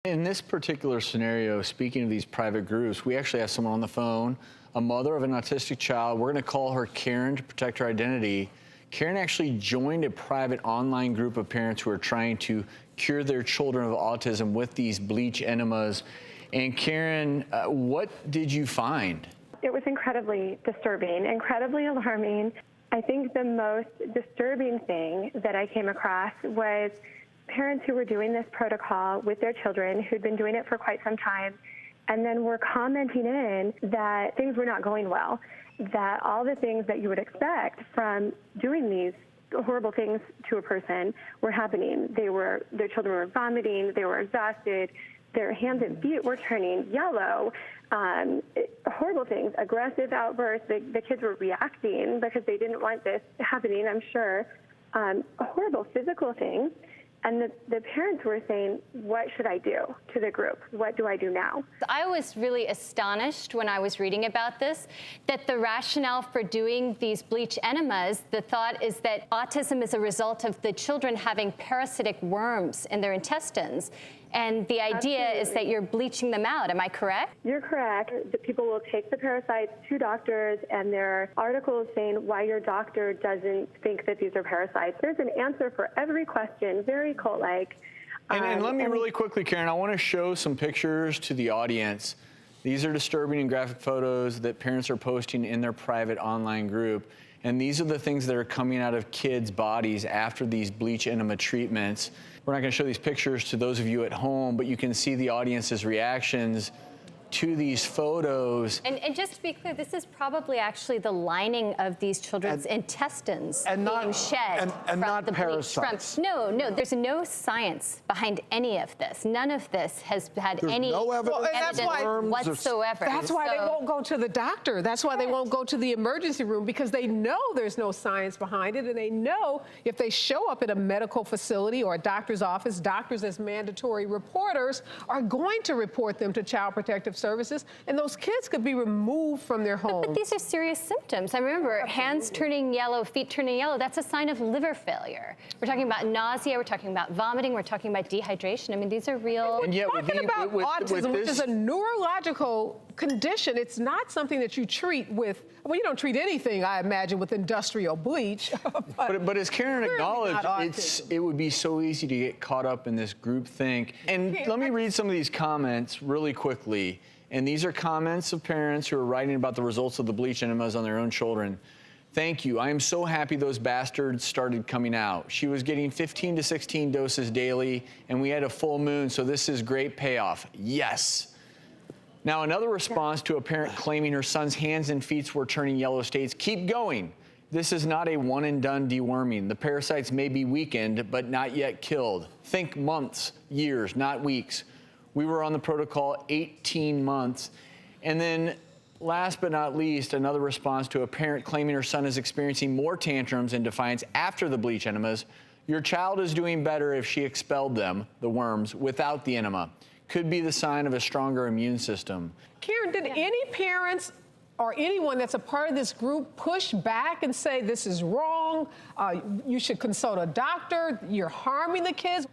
In this particular scenario, speaking of these private groups, we actually have someone on the phone, a mother of an autistic child. We're going to call her Karen to protect her identity. Karen actually joined a private online group of parents who are trying to cure their children of autism with these bleach enemas. And Karen, what did you find? It was incredibly disturbing, incredibly alarming. I think the most disturbing thing that I came across was parents who were doing this protocol with their children, who'd been doing it for quite some time, and then were commenting in that things were not going well, that all the things that you would expect from doing these horrible things to a person were happening. Their children were vomiting, they were exhausted, their hands and feet were turning yellow, horrible things, aggressive outbursts. The kids were reacting because they didn't want this happening, I'm sure. Horrible physical things. And the parents were saying, what should I do to the group? What do I do now? I was really astonished when I was reading about this, that the rationale for doing these bleach enemas, the thought is that autism is a result of the children having parasitic worms in their intestines. And the idea is that you're bleaching them out. Am I correct? You're correct. The people will take the parasites to doctors, and there are articles saying why your doctor doesn't think that these are parasites. There's an answer for every question, very cult-like. And let me really quickly, Karen, I want to show some pictures to the audience. These are disturbing and graphic photos that parents are posting in their private online group. And these are the things that are coming out of kids' bodies after these bleach enema treatments. We're not going to show these pictures to those of you at home, but you can see the audience's reactions to these photos. And just to be clear, this is probably actually the lining of these children's intestines being shed and from not the parasites. No, there's no science behind any of this. None of this has had any evidence whatsoever. That's why they won't go to the doctor. That's why they won't go to the emergency room, because they know there's no science behind it, and they know if they show up at a medical facility or a doctor's office, doctors as mandatory reporters are going to report them to Child Protective Services, and those kids could be removed from their home. But these are serious symptoms. I remember hands turning yellow, feet turning yellow. That's a sign of liver failure. We're talking about nausea. We're talking about vomiting. We're talking about dehydration. I mean, these are real. And yet, we're talking about autism, which is a neurological condition. It's not something that you treat with, well, you don't treat anything, I imagine, with industrial bleach. but as Karen acknowledged, it would be so easy to get caught up in this group think. And let me read some of these comments really quickly. And these are comments of parents who are writing about the results of the bleach enemas on their own children. Thank you. I am so happy those bastards started coming out. She was getting 15 to 16 doses daily, and we had a full moon, so this is great payoff. Yes. Now, another response to a parent claiming her son's hands and feet were turning yellow states: keep going. This is not a one-and-done deworming. The parasites may be weakened, but not yet killed. Think months, years, not weeks. We were on the protocol 18 months. And then, last but not least, another response to a parent claiming her son is experiencing more tantrums and defiance after the bleach enemas. Your child is doing better if she expelled them, the worms, without the enema. Could be the sign of a stronger immune system. Karen, did any parents or anyone that's a part of this group push back and say this is wrong, you should consult a doctor, you're harming the kids?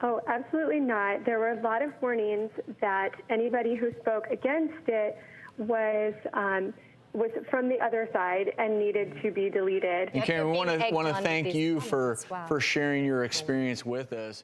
Oh, absolutely not. There were a lot of warnings that anybody who spoke against it was from the other side and needed to be deleted. And Karen, we want to thank you for sharing your experience with us.